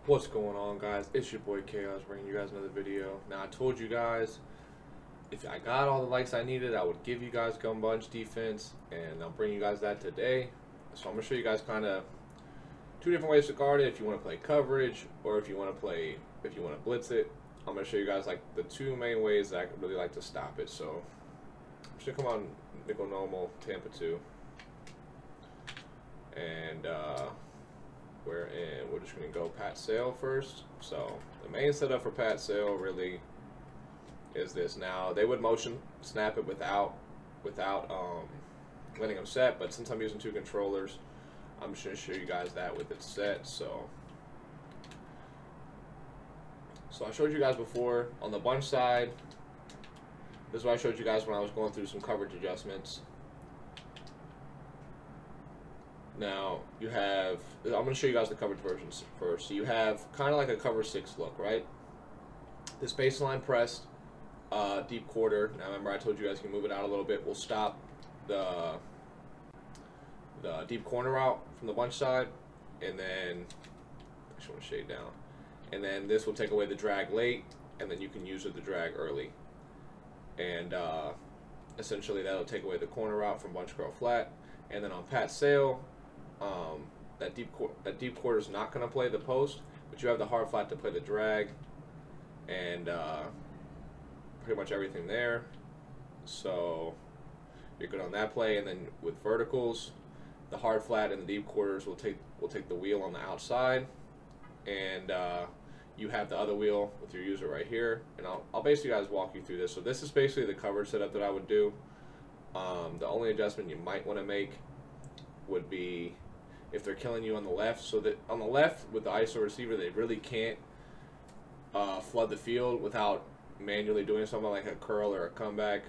What's going on, guys? It's your boy K-Aus bringing you guys another video. Now, I told you guys if I got all the likes I needed, I would give you guys gun bunch defense, and I'll bring you guys that today. So I'm gonna show you guys kind of two different ways to guard it. If you want to play coverage, or if you want to blitz it. I'm gonna show you guys like the two main ways that I really like to stop it. So I'm just gonna come on nickel normal Tampa 2, and we're just going to go Pat Sale first. So the main setup for Pat Sale really is this. Now they would motion snap it without letting them set, but since I'm using two controllers, I'm just going to show you guys that with it set. So I showed you guys before on the bunch side. This is what I showed you guys when I was going through some coverage adjustments. Now you have, I'm going to show you guys the coverage versions first. So you have kind of like a cover 6 look, right? This baseline pressed, deep quarter. Now remember I told you guys you can move it out a little bit. We'll stop the deep corner out from the bunch side, and then I just want to shade down. And then this will take away the drag late, and then you can use it to drag early. And essentially that'll take away the corner route from bunch curl flat. And then on Pat Sale, that deep quarter is not going to play the post, but you have the hard flat to play the drag, and pretty much everything there. So you're good on that play. And then with verticals, the hard flat and the deep quarters will take the wheel on the outside, and you have the other wheel with your user right here. And I'll basically guys walk you through this. So this is basically the coverage setup that I would do. The only adjustment you might want to make would be if they're killing you on the left. So that on the left with the ISO receiver, they really can't flood the field without manually doing something like a curl or a comeback.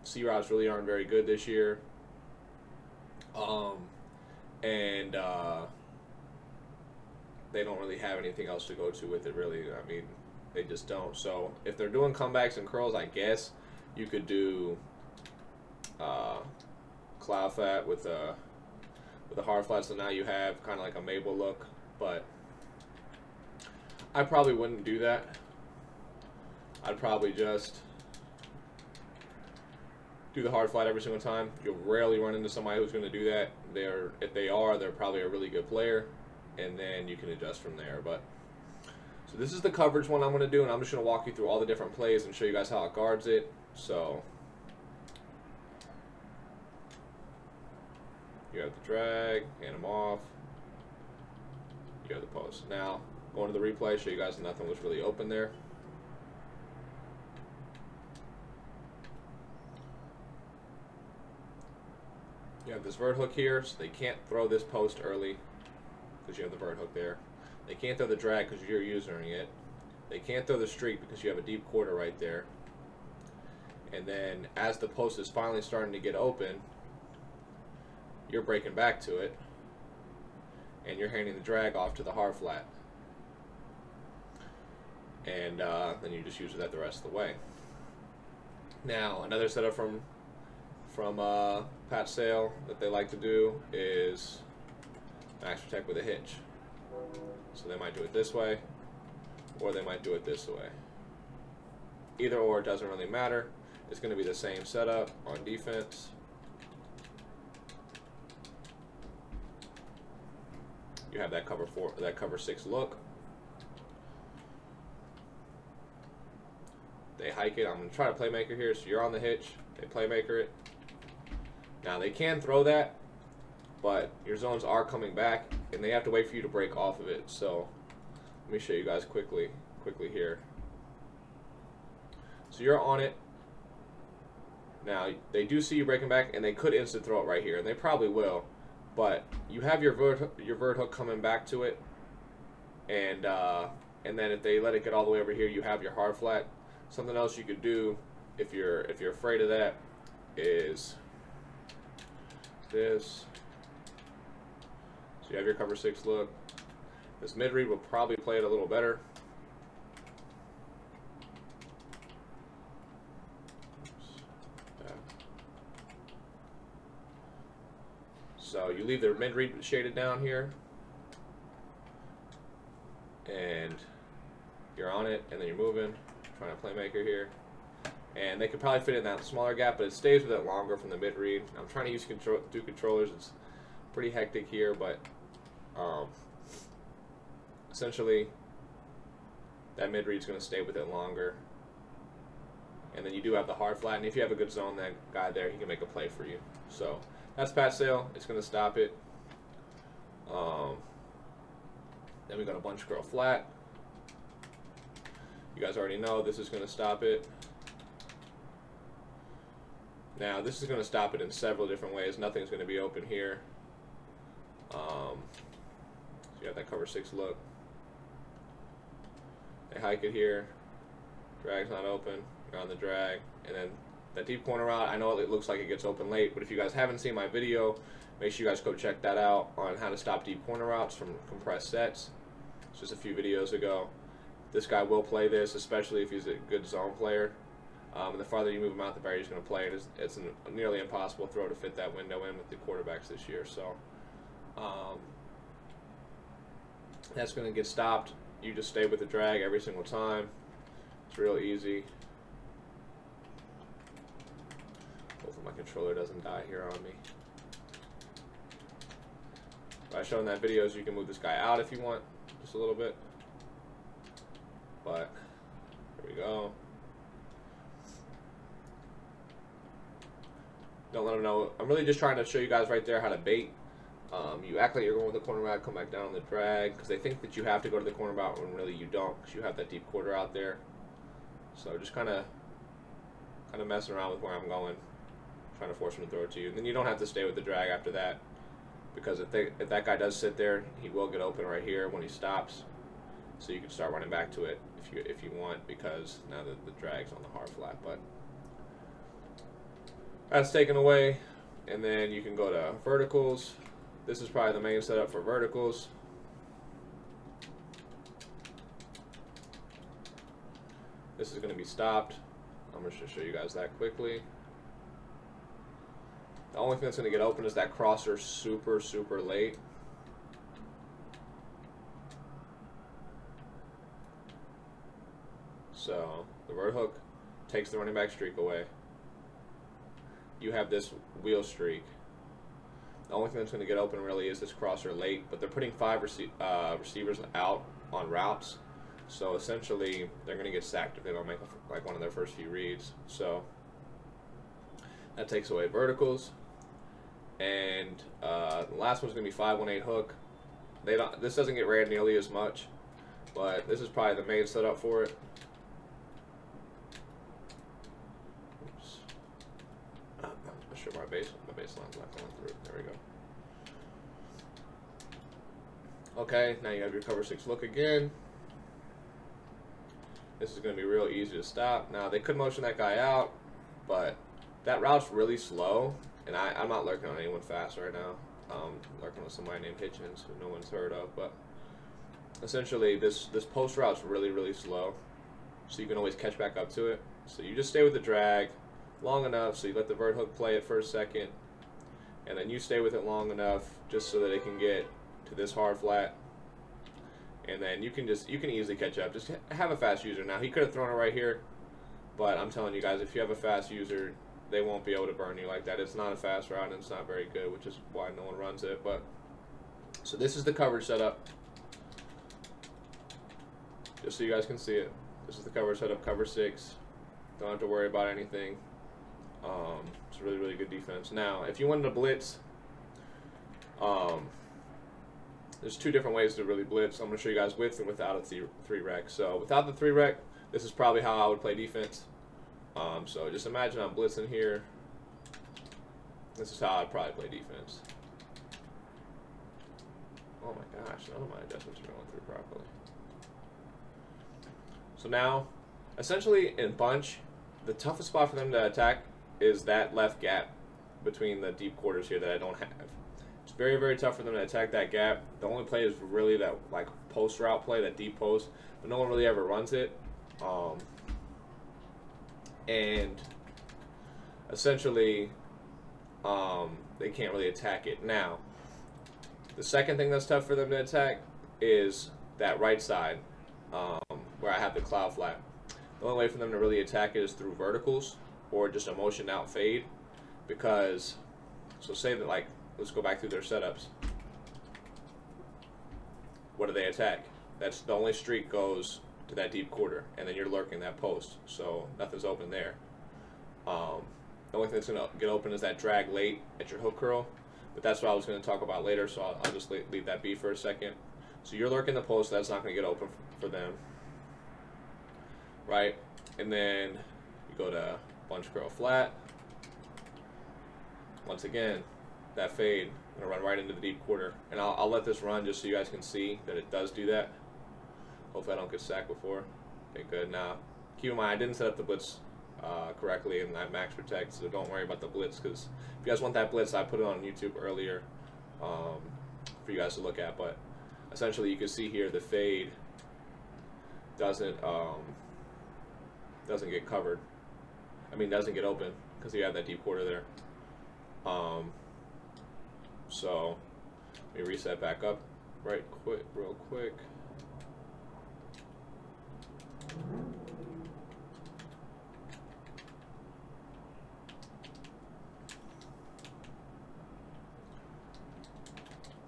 C routes really aren't very good this year, and they don't really have anything else to go to with it, really. I mean, they just don't. So if they're doing comebacks and curls, I guess you could do cloud flat with a hard flat, so now you have kind of like a Mabel look. But I probably wouldn't do that. I'd probably just do the hard flat every single time. You'll rarely run into somebody who's going to do that. If they are, they're probably a really good player, and then you can adjust from there. But so this is the coverage one I'm going to do, and I'm just going to walk you through all the different plays and show you guys how it guards it. So you have the drag, hand them off. You have the post. Now, going to the replay, show you guys nothing was really open there. You have this vert hook here, so they can't throw this post early because you have the vert hook there. They can't throw the drag because you're using it. They can't throw the streak because you have a deep quarter right there. And then as the post is finally starting to get open, you're breaking back to it, and you're handing the drag off to the hard flat, and then you just use that the rest of the way. Now another setup from Pat Sale that they like to do is max protect with a hitch. So they might do it this way, or they might do it this way. Either or, it doesn't really matter. It's going to be the same setup on defense. You have that cover 6 look. They hike it. I'm going to try to playmaker here. So you're on the hitch. They playmaker it. Now they can throw that, but your zones are coming back, and they have to wait for you to break off of it. So let me show you guys quickly here. So you're on it. Now they do see you breaking back, and they could instant throw it right here, and they probably will. But you have your vert hook coming back to it, and then if they let it get all the way over here, you have your hard flat. Something else you could do if you're afraid of that is this. So you have your cover 6 look. This mid read will probably play it a little better. So you leave their mid read shaded down here, you're on it and then you're moving, trying to playmaker here. And they could probably fit in that smaller gap, but it stays with it longer from the mid read. I'm trying to use two controllers. It's pretty hectic here, but essentially that mid read is going to stay with it longer. And then you do have the hard flat, and if you have a good zone, that guy there, he can make a play for you. So that's pat sail. It's going to stop it. Then we got a bunch curl flat. You guys already know this is going to stop it. Now this is going to stop it in several different ways. Nothing's going to be open here. So you have that cover 6 look. They hike it here. Drag's not open. You're on the drag. And then that deep corner route, I know it looks like it gets open late, but if you guys haven't seen my video, make sure you guys go check that out on how to stop deep corner routes from compressed sets. It's just a few videos ago. This guy will play this, especially if he's a good zone player. And the farther you move him out, the better he's going to play. It's a nearly impossible throw to fit that window in with the quarterbacks this year. So that's going to get stopped. You just stay with the drag every single time. It's real easy. Hopefully my controller doesn't die here on me. What I showed in that video is you can move this guy out if you want, just a little bit. But here we go. Don't let them know. I'm really just trying to show you guys right there how to bait. You act like you're going with the corner route, come back down on the drag, because they think that you have to go to the corner route when really you don't, because you have that deep quarter out there. So just kind of messing around with where I'm going, trying to force them to throw it to you. And then you don't have to stay with the drag after that, because if that guy does sit there, he will get open right here when he stops. So you can start running back to it if you want, because now that the drag's on the hard flat. But that's taken away, and then you can go to verticals. This is probably the main setup for verticals. This is going to be stopped. I'm going to show you guys that quickly. The only thing that's going to get open is that crosser super, super late. So the vert hook takes the running back streak away. You have this wheel streak. The only thing that's going to get open really is this crosser late, but they're putting 5 receivers out on routes, so essentially they're going to get sacked if they don't make like one of their first few reads. So that takes away verticals, and the last one's going to be 5-1-8 hook. This doesn't get ran nearly as much, but this is probably the main setup for it. Sure, my baseline's not going through. There we go. Okay, now you have your cover 6 look again. This is going to be real easy to stop. Now they could motion that guy out, but that route's really slow, and I'm not lurking on anyone fast right now. I'm lurking with somebody named Hitchens, who no one's heard of, but essentially this post route's really, really slow, so you can always catch back up to it. So you just stay with the drag long enough so you let the vert hook play it for a second, and then you stay with it long enough just so that it can get to this hard flat, and then you can easily catch up. Just have a fast user. Now he could have thrown it right here, but I'm telling you guys, if you have a fast user, they won't be able to burn you like that. It's not a fast route and it's not very good, which is why no one runs it. But so this is the coverage setup, just so you guys can see it. This is the coverage setup, cover 6. Don't have to worry about anything. It's really, really good defense. Now, if you wanted to blitz, there's 2 different ways to really blitz. I'm going to show you guys with and without a 3 rec. So without the 3 rec, this is probably how I would play defense. So just imagine I'm blitzing here. This is how I'd probably play defense. Oh my gosh, none of my adjustments are going through properly. So now, essentially in bunch, the toughest spot for them to attack is that left gap between the deep quarters here that I don't have. It's very, very tough for them to attack that gap. The only play is really that like post route play, that deep post, but no one really ever runs it. And essentially, they can't really attack it. Now, the second thing that's tough for them to attack is that right side, where I have the cloud flat. The only way for them to really attack it is through verticals or just a motion out fade, because, so say that, like, let's go back through their setups. What do they attack? That's the only streak goes to that deep quarter, and then you're lurking that post, so nothing's open there. The only thing that's going to get open is that drag late at your hook curl, but that's what I was going to talk about later, so I'll just leave that be for a second. So you're lurking the post, that's not going to get open for them, right? And then you go to bunch curl flat. Once again, that fade, I'm going to run right into the deep quarter, and I'll let this run just so you guys can see that it does do that. Hopefully I don't get sacked before. Okay, good. Now, keep in mind, I didn't set up the blitz correctly, and I max protect, so don't worry about the blitz, because if you guys want that blitz, I put it on YouTube earlier for you guys to look at. But essentially, you can see here the fade doesn't get covered. I mean, doesn't get open because you have that deep quarter there. So let me reset back up real quick.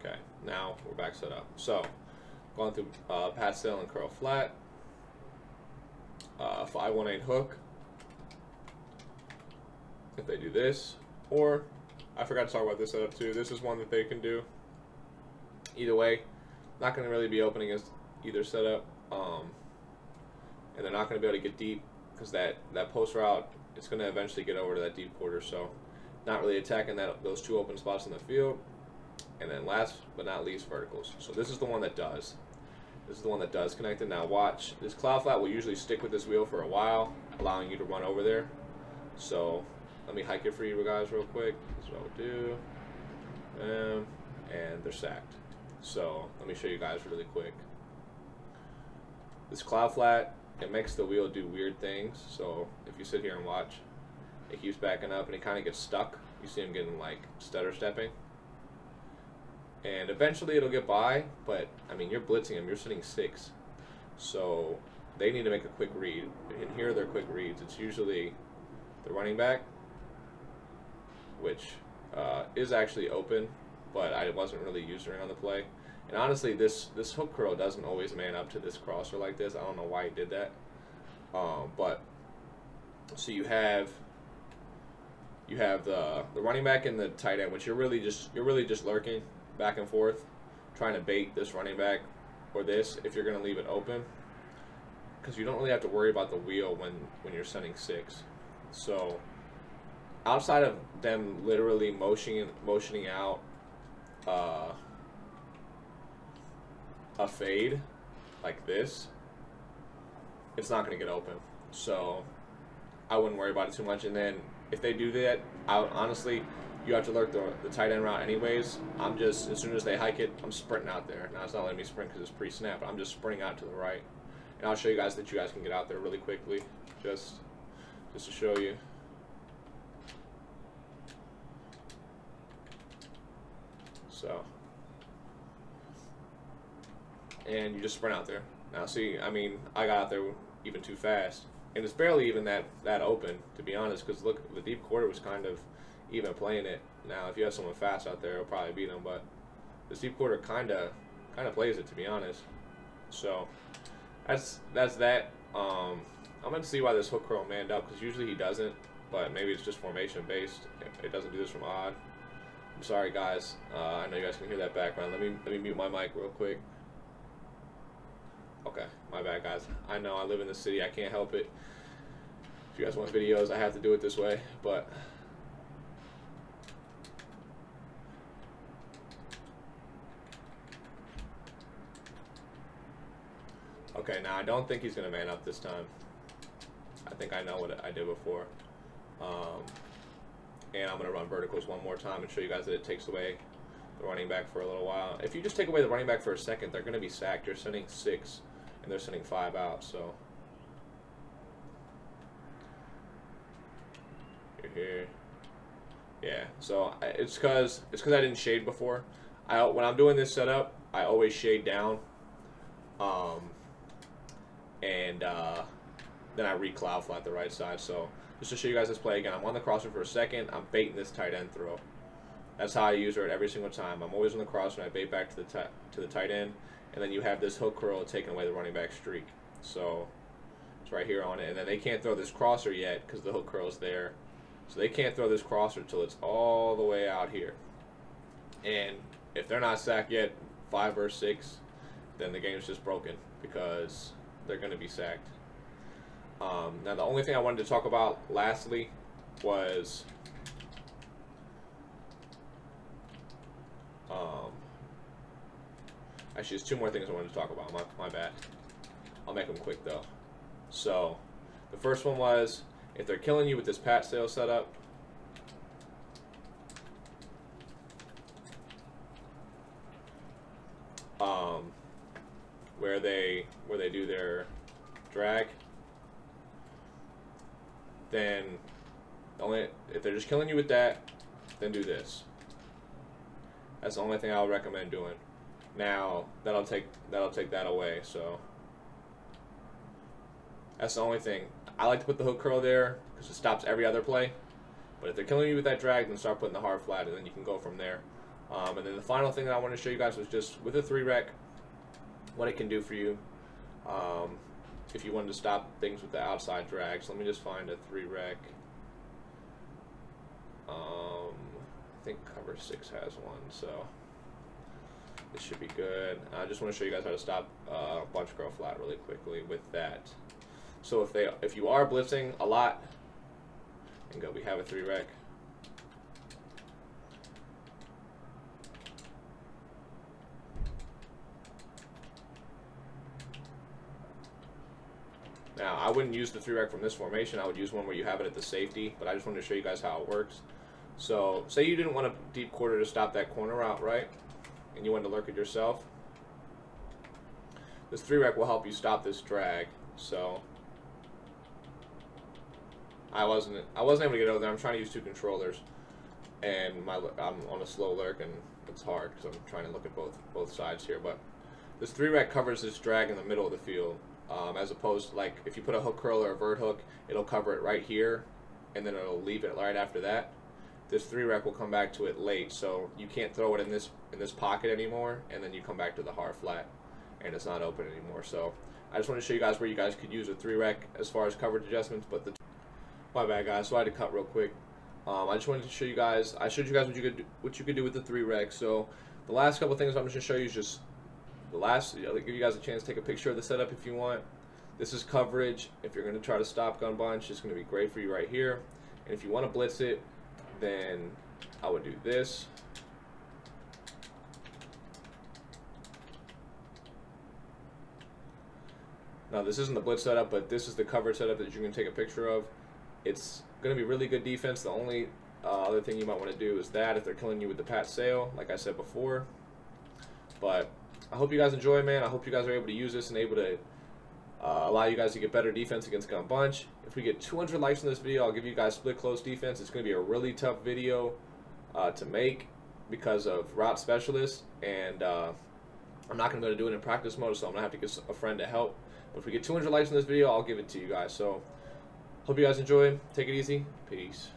Okay, now we're back set up. So going through pat sail and curl flat, 518 hook. If they do this, or I forgot to talk about this setup too. This is one that they can do. Either way, not going to really be opening as either setup, and they're not going to be able to get deep because that post route, it's going to eventually get over to that deep quarter. So not really attacking those two open spots in the field. And then last but not least, verticals. So this is the one that does. This is the one that does connect it. Now watch, this cloud flat will usually stick with this wheel for a while, allowing you to run over there. So let me hike it for you guys real quick. This is what we'll do. And they're sacked. So let me show you guys really quick. This cloud flat, it makes the wheel do weird things. So if you sit here and watch, it keeps backing up and it kind of gets stuck. You see him getting like stutter stepping. And eventually it'll get by, but I mean, you're blitzing them, you're sitting 6. So they need to make a quick read. And here are their quick reads. It's usually the running back, which is actually open, but I wasn't really using it on the play. And honestly, this hook curl doesn't always man up to this crosser like this. I don't know why he did that. But so you have the running back and the tight end, which you're really just lurking back and forth, trying to bait this running back or this if you're going to leave it open, because you don't really have to worry about the wheel when you're sending 6. So outside of them literally motioning out a fade like this, it's not going to get open. So I wouldn't worry about it too much. And then if they do that, honestly, you have to lurk the tight end route anyways. I'm just, as soon as they hike it, I'm sprinting out there. Now it's not letting me sprint because it's pre-snap, but I'm just sprinting out to the right. And I'll show you guys that you guys can get out there really quickly, just to show you. So, and you just sprint out there. Now see, I mean, I got out there even too fast. And it's barely even that open, to be honest, because look, the deep quarter was kind of even playing it. Now, if you have someone fast out there, it'll probably beat them, but this deep quarter kind of plays it, to be honest. So that's that. I'm going to see why this hook curl manned up, because usually he doesn't, but maybe it's just formation based. It doesn't do this from odd. I'm sorry, guys. I know you guys can hear that background. Let me mute my mic real quick. Okay, my bad, guys. I know I live in the city. I can't help it. If you guys want videos, I have to do it this way, but okay, now I don't think he's going to man up this time. I think I know what I did before. And I'm going to run verticals one more time and show you guys that it takes away the running back for a little while. If you just take away the running back for a second, they're going to be sacked. You're sending 6, and they're sending 5 out, so you're here. Yeah, so it's because I didn't shade before. When I'm doing this setup, I always shade down. and then I re-cloud flat the right side. So just to show you guys this play again, I'm on the crosser for a second. I'm baiting this tight end throw. That's how I use it every single time. I'm always on the crosser and I bait back to the tight end, and then you have this hook curl taking away the running back streak. So it's right here on it, and then they can't throw this crosser yet because the hook curl is there. So they can't throw this crosser until it's all the way out here. And if they're not sacked yet, 5 or 6, then the game's just broken because they're going to be sacked. Now the only thing I wanted to talk about lastly was actually, there's 2 more things I wanted to talk about. My bad. I'll make them quick though. So the first one was, if they're killing you with this pat sale setup, where they do their drag, then if they're just killing you with that, then do this. That's the only thing I would recommend doing. Now that'll take that away. So that's the only thing. I like to put the hook curl there because it stops every other play. But if they're killing you with that drag, then start putting the hard flat, and then you can go from there. And then the final thing that I wanted to show you guys was just with a 3-rec, what it can do for you. If you wanted to stop things with the outside drag. So let me just find a 3-rec. I think cover 6 has one, so this should be good. I just want to show you guys how to stop bunch curl flat really quickly with that. So if you are blitzing a lot, and we have a 3-rec. Now, I wouldn't use the 3-rec from this formation. I would use one where you have it at the safety, but I just wanted to show you guys how it works. So, say you didn't want a deep quarter to stop that corner out, right? And you wanted to lurk it yourself. This 3-rec will help you stop this drag. So, I wasn't able to get over there. I'm trying to use 2 controllers, and I'm on a slow lurk, and it's hard because I'm trying to look at both sides here. But this 3-rec covers this drag in the middle of the field. As opposed to, like, if you put a hook curl or a vert hook, it'll cover it right here, and then it'll leave it right after that. This 3-rec will come back to it late, so you can't throw it in this pocket anymore, and then you come back to the hard flat, and it's not open anymore. So I just want to show you guys where you guys could use a 3-rec as far as coverage adjustments. But my bad, guys. So I had to cut real quick. I just wanted to show you guys. I showed you guys what you could do with the 3-rec. So the last couple things I'm just gonna show you is just. I'll give you guys a chance to take a picture of the setup if you want. This is coverage. If you're going to try to stop gun bunch, it's going to be great for you right here. And if you want to blitz it, then I would do this. Now, this isn't the blitz setup, but this is the coverage setup that you can take a picture of. It's going to be really good defense. The only other thing you might want to do is that if they're killing you with the pat sail, like I said before. But I hope you guys enjoy, man. I hope you guys are able to use this and able to allow you guys to get better defense against gun bunch. If we get 200 likes on this video, I'll give you guys split close defense. It's going to be a really tough video to make because of route specialists, and I'm not going to be able to do it in practice mode, so I'm going to have to get a friend to help. But if we get 200 likes on this video, I'll give it to you guys. So hope you guys enjoy. Take it easy. Peace.